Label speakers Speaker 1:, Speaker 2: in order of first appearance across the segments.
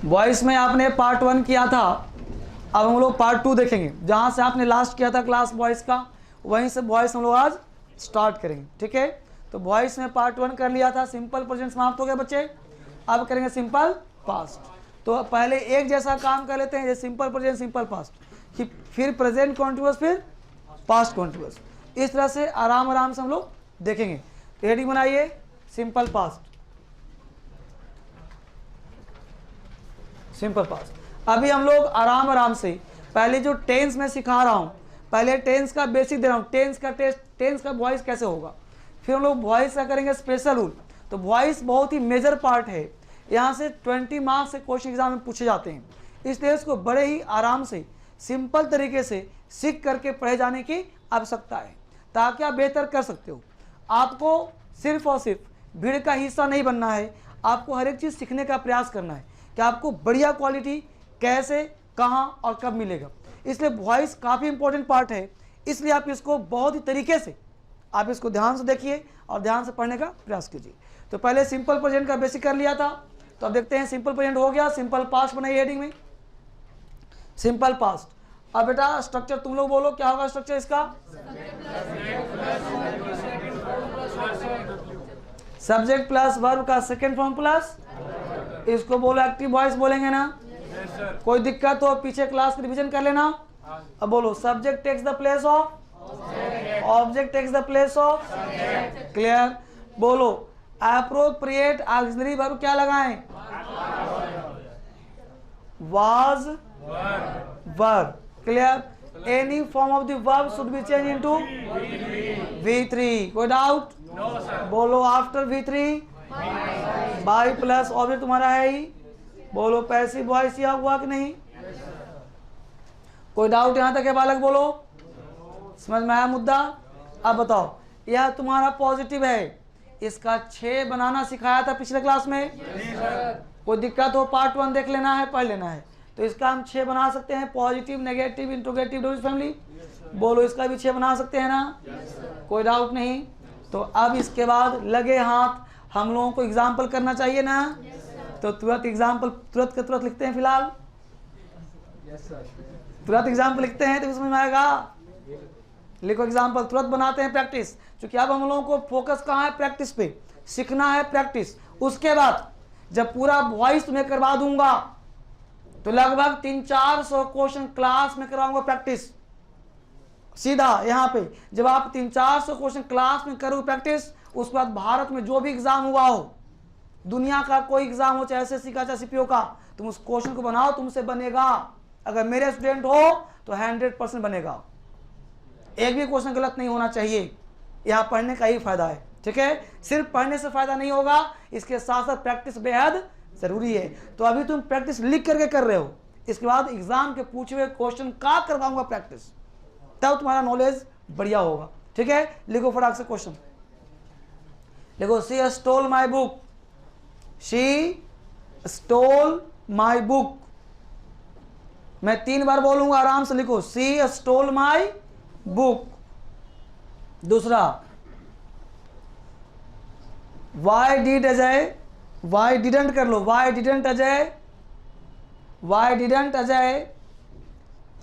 Speaker 1: Voice में आपने part 1 किया था, अब हम लोग पार्ट 2 देखेंगे। जहाँ से आपने लास्ट किया था क्लास वॉइस का, वहीं से वॉइस हम लोग आज स्टार्ट करेंगे, ठीक है। तो वॉइस में पार्ट 1 कर लिया था, सिंपल प्रेजेंट समाप्त हो गया बच्चे। अब करेंगे सिंपल पास्ट। तो पहले एक जैसा काम कर लेते हैं, जैसे सिंपल प्रेजेंट सिंपल पास्ट, कि फिर प्रेजेंट कॉन्टिन्यूअस फिर पास्ट कॉन्टिन्यूअस। इस तरह से आराम आराम से हम लोग देखेंगे। तो हेडिंग बनाइए सिंपल पास्ट, सिंपल पास्ट। अभी हम लोग आराम आराम से पहले जो टेंस में सिखा रहा हूँ, पहले टेंस का बेसिक दे रहा हूँ, टेंस का टेस्ट, टेंस का वॉइस कैसे होगा। फिर हम लोग वॉइस का करेंगे स्पेशल रूल। तो वॉइस बहुत ही मेजर पार्ट है, यहाँ से 20 मार्क्स से क्वेश्चन एग्जाम में पूछे जाते हैं, इसलिए इसको बड़े ही आराम से सिंपल तरीके से सीख करके पढ़े जाने की आवश्यकता है, ताकि आप बेहतर कर सकते हो। आपको सिर्फ और सिर्फ भीड़ का हिस्सा नहीं बनना है, आपको हर एक चीज़ सीखने का प्रयास करना है कि आपको बढ़िया क्वालिटी कैसे, कहाँ और कब मिलेगा। इसलिए वॉइस काफ़ी इंपॉर्टेंट पार्ट है, इसलिए आप इसको बहुत ही तरीके से आप इसको ध्यान से देखिए और ध्यान से पढ़ने का प्रयास कीजिए। तो पहले सिंपल प्रेजेंट का बेसिक कर लिया था, तो अब देखते हैं सिंपल प्रेजेंट हो गया। सिंपल पास्ट बनाइए हेडिंग में सिंपल पास्ट। अब बेटा स्ट्रक्चर तुम लोग बोलो, क्या होगा स्ट्रक्चर इसका? सब्जेक्ट प्लस वर्ब का सेकेंड फॉर्म प्लस, इसको बोलो एक्टिव वॉइस बोलेंगे ना। कोई दिक्कत हो पीछे क्लास की रिवीजन कर लेना। अब बोलो subject takes the place of, object takes the place of, clear. बोलो एप्रोप्रिएट ऑक्सिलरी वर्ब क्या लगाएं? Was verb, clear. Any form of the verb should be change into V3। कोई डाउट? बोलो after V3 by plus object तुम्हारा है ही। बोलो passive voice यह हुआ कि नहीं? कोई डाउट यहां तक है बालक? बोलो समझ में आया मुद्दा? अब बताओ, यह तुम्हारा पॉजिटिव है, इसका 6 बनाना सिखाया था पिछले क्लास में। कोई दिक्कत हो पार्ट 1 देख लेना है, पढ़ लेना है। तो इसका हम 6 बना सकते हैं, positive, negative, interrogative, double family. बोलो इसका भी 6 बना सकते हैं ना? कोई डाउट नहीं। तो अब इसके बाद लगे हाथ हम लोगों को एग्जाम्पल करना चाहिए ना। तो तुरंत एग्जाम्पल तुरंत के तुरंत लिखते हैं फिलहाल, तुरंत एग्जाम्पल लिखते हैं तो समझ में आएगा। लिखो एग्जाम्पल, तुरंत बनाते हैं प्रैक्टिस, क्योंकि अब हम लोगों को फोकस कहाँ है? प्रैक्टिस पे, सीखना है प्रैक्टिस। उसके बाद जब पूरा वॉइस तुम्हें करवा दूंगा तो लगभग 300-400 क्वेश्चन क्लास में कराऊंगा प्रैक्टिस सीधा यहाँ पे। जब आप 300-400 क्वेश्चन क्लास में करो प्रैक्टिस, उसके बाद भारत में जो भी एग्जाम हुआ हो, दुनिया का कोई एग्जाम हो, चाहे एसएससी का चाहे सीपीओ का, तुम उस क्वेश्चन को बनाओ, तुमसे बनेगा। अगर मेरे स्टूडेंट हो तो 100% बनेगा, एक भी क्वेश्चन गलत नहीं होना चाहिए। यहाँ पढ़ने का ही फायदा है, ठीक है। सिर्फ पढ़ने से फायदा नहीं होगा, इसके साथ साथ प्रैक्टिस बेहद जरूरी है। तो अभी तुम प्रैक्टिस लिख करके कर रहे हो, इसके बाद एग्जाम के पूछे हुए क्वेश्चन का करवाऊंगा प्रैक्टिस, तब तुम्हारा नॉलेज बढ़िया होगा, ठीक है। लिखो फटाक से क्वेश्चन, लिखो she stole my book, she stole my book. मैं 3 बार बोलूंगा, आराम से लिखो, शी स्टोल माई बुक। दूसरा, why did Ajay, why didn't कर लो, why didn't Ajay, why didn't Ajay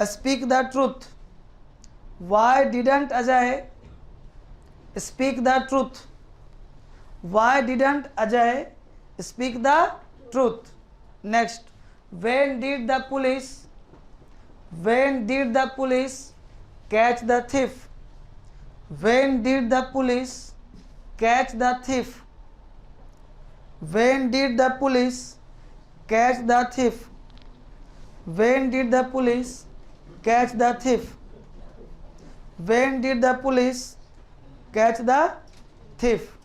Speaker 1: speak the truth, why didn't Ajay speak the truth, why didn't Ajay speak the truth. Next, when did the police, when did the police catch the thief, when did the police catch the thief, when did the police catch the thief, when did the police catch the thief, when did the police catch the thief,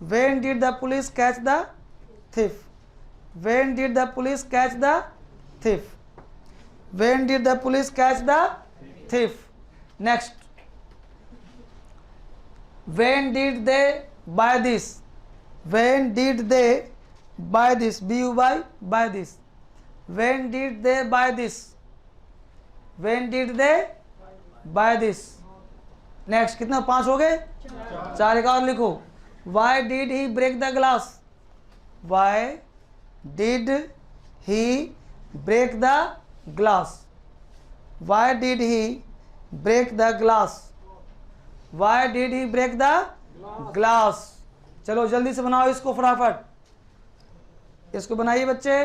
Speaker 1: when did the police catch the thief, when did the police catch the thief, when did the police catch the thief. Next, when did they buy this, when did they buy this, buy this, when did they buy this, when did they buy this. Next, कितना 5 हो गए? 4 एक और लिखो, why did he break the glass, why did he break the glass? Why did he break the glass? Why did he break the glass? चलो जल्दी से बनाओ इसको फटाफट, इसको बनाइए बच्चे।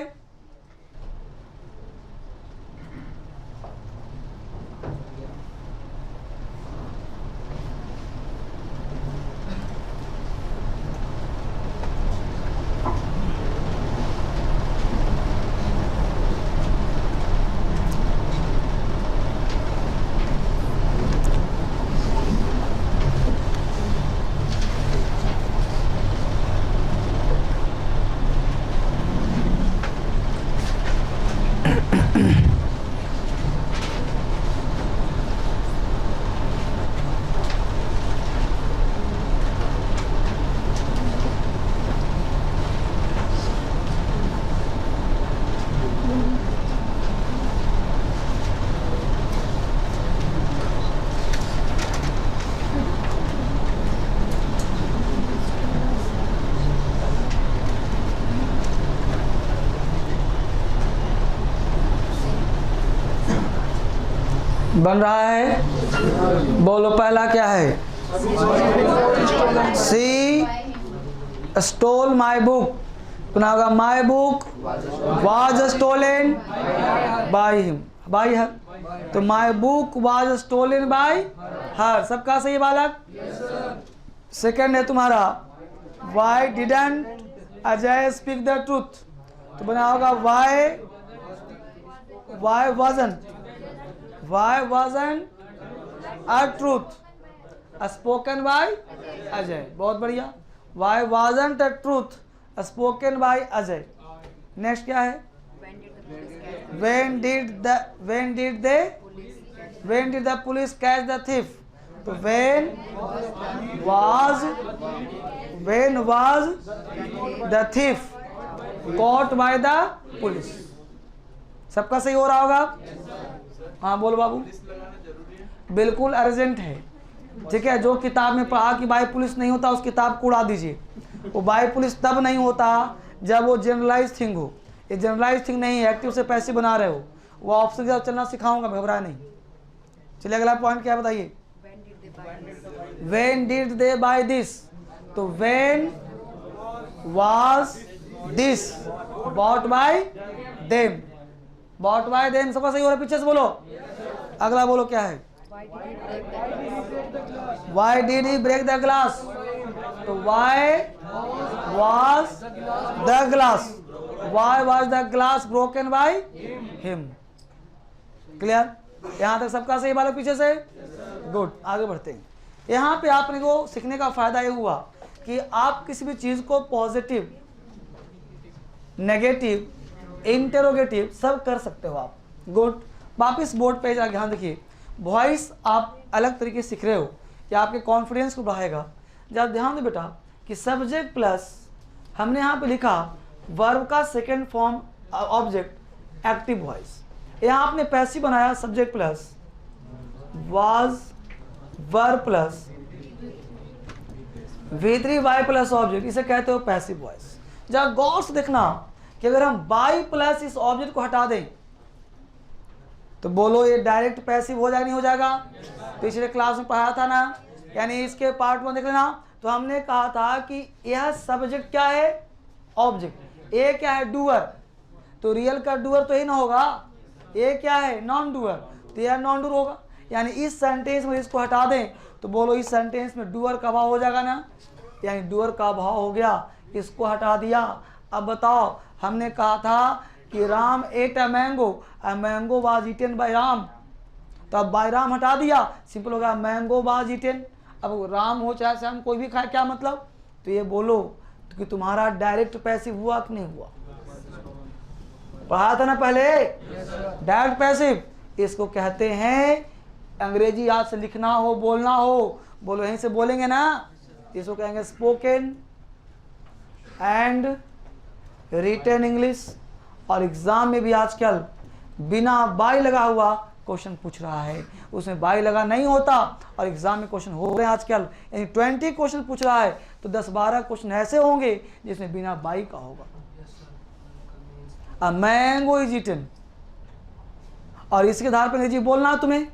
Speaker 1: बन रहा है, बोलो पहला क्या है? सी स्टोल माई बुक, सुना होगा my book was stolen by him, by her, तो my book was stolen by her, सबका सही बालक? सेकंड है तुम्हारा why didn't Ajay speak the truth, तो बना होगा why wasn't, why wasn't a truth spoken by Ajay? बहुत बढ़िया, why wasn't a truth spoken by Ajay? Next क्या है? when did the police catch the thief? तो when was the thief caught by the police? सबका सही हो रहा होगा? हाँ बोलो बाबू। बिल्कुल अर्जेंट है, ठीक है। जो किताब में पढ़ा कि बाई पुलिस नहीं होता, उस किताब को उड़ा दीजिए। वो बाई पुलिस तब नहीं होता जब वो जनरलाइज थिंग हो, ये जनरलाइज थिंग नहीं है, एक्टिव से पैसिव बना रहे हो। वो ऑप्शन के साथ चलना सिखाऊंगा, घबरा नहीं। चलिए अगला पॉइंट क्या बताइए? When did they buy this, तो when was this bought by them, bought by them सबका सही हो रहा है, पीछे से बोलो। अगला बोलो क्या है? Why did he break the glass, तो why was the glass, why was the glass broken by him. Clear? यहां तक सबका सही बालक पीछे से? गुड, आगे बढ़ते हैं। यहाँ पे आपने को सीखने का फायदा ये हुआ कि आप किसी भी चीज को पॉजिटिव, नेगेटिव, इंटेरोगेटिव सब कर सकते हो आप। गुड, वापिस बोर्ड पे जाकर ध्यान देखिए। वॉइस आप अलग तरीके से सीख रहे हो कि आपके कॉन्फिडेंस को बढ़ाएगा। जब ध्यान दो बेटा कि सब्जेक्ट प्लस हमने यहाँ पे लिखा वर्ब का second form object active voice, यहाँ आपने पैसिव बनाया subject plus was verb plus V3 by plus object, इसे कहते हो पैसिव वॉइस। जब गौर से देखना कि अगर हम बाई प्लस इस ऑब्जेक्ट को हटा दें तो बोलो ये डायरेक्ट पैसिव हो जाएगा नहीं हो जाएगा? पिछले क्लास में पढ़ाया था ना, यानी इसके पार्ट 1 देख लेना। तो हमने कहा था कि यह सब्जेक्ट क्या है? ऑब्जेक्ट। ए क्या है? डूअर, तो रियल का डूअर तो ही ना होगा। ए क्या है? नॉन डूअर, तो यह नॉन डूअर होगा। यानी इस सेंटेंस में इसको हटा दें तो बोलो इस सेंटेंस में डूअर का भाव हो जाएगा ना, यानी डूअर का भाव हो गया, इसको हटा दिया। अब बताओ, हमने कहा था कि Ram ate a mango was eaten by Ram, तो अब बाय राम हटा दिया, सिंपल हो गया मैंगो वाज ईटेन। अब राम हो चाहे श्याम कोई भी खाए, क्या मतलब? तो ये बोलो कि तुम्हारा डायरेक्ट पैसिव हुआ कि नहीं हुआ? पढ़ा था ना पहले, डायरेक्ट पैसिव। इसको कहते हैं, अंग्रेजी याद से लिखना हो, बोलना हो, बोलो यहीं से बोलेंगे ना, इसको कहेंगे स्पोकन एंड रिटन इंग्लिश। और एग्जाम में भी आजकल बिना बाई लगा हुआ क्वेश्चन पूछ रहा है, उसमें बाई लगा नहीं होता और एग्जाम में क्वेश्चन हो रहे हैं आजकल, यानी 20 क्वेश्चन पूछ रहा है तो 10-12 क्वेश्चन ऐसे होंगे जिसमें बिना बाई का होगा। A mango is eaten. और इसके आधार पर अंग्रेजी बोलना है तुम्हें,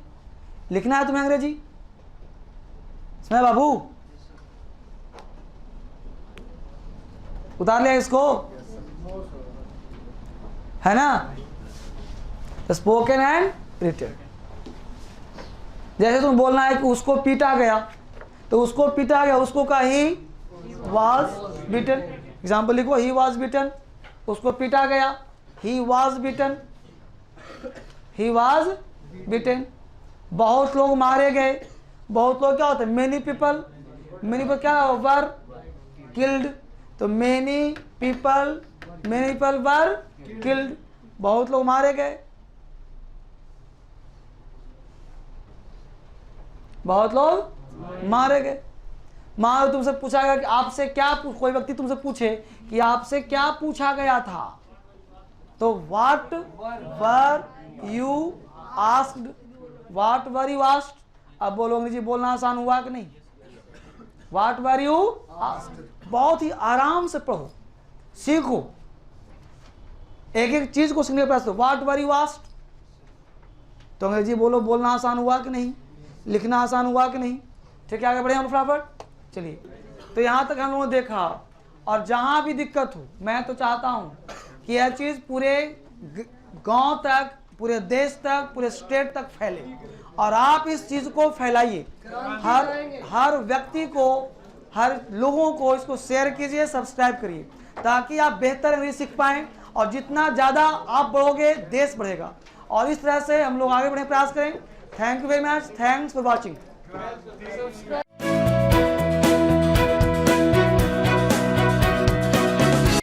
Speaker 1: लिखना है तुम्हें अंग्रेजी। इसमें बाबू उतार लिया इसको, है ना। Spoken and written. जैसे तुम बोलना है कि उसको पीटा गया, तो उसको पीटा गया, उसको का ही वाज बीटन। एग्जाम्पल लिखो, ही वाज बीटन, उसको पीटा गया, he was beaten, he was beaten. बहुत लोग मारे गए, बहुत लोग क्या होते हैं, मेनी पीपल, मेनी पीपल क्या वर किल्ड, तो मेनी पीपल वर किल्ड, बहुत लोग मारे गए, बहुत लोग मारे गए। मान लो तुमसे पूछा गया कि आपसे क्या कोई व्यक्ति तुमसे पूछे कि आपसे क्या पूछा गया था, तो what were you asked, what were you asked. अब बोलो अंग्रेजी बोलना आसान हुआ कि नहीं, व्हाट वर यू आस्क्ड। बहुत ही आराम से पढ़ो, सीखो, एक एक चीज को सीखने का प्रयास करो। व्हाट वर यू आस्क्ड, तो अंग्रेजी बोलो, बोलना आसान हुआ कि नहीं, लिखना आसान हुआ कि नहीं। ठीक है, आगे बढ़े हम फटाफट। चलिए, तो यहाँ तक हम लोगों ने देखा, और जहाँ भी दिक्कत हो, मैं तो चाहता हूँ कि यह चीज़ पूरे गांव तक, पूरे देश तक, पूरे स्टेट तक फैले, और आप इस चीज़ को फैलाइए। हर व्यक्ति को, हर लोगों को इसको शेयर कीजिए, सब्सक्राइब करिए, ताकि आप बेहतर अंग्रेजी सीख पाएँ, और जितना ज़्यादा आप बढ़ोगे देश बढ़ेगा। और इस तरह से हम लोग आगे बढ़ने का प्रयास करें। Thank you very much, thanks for watching.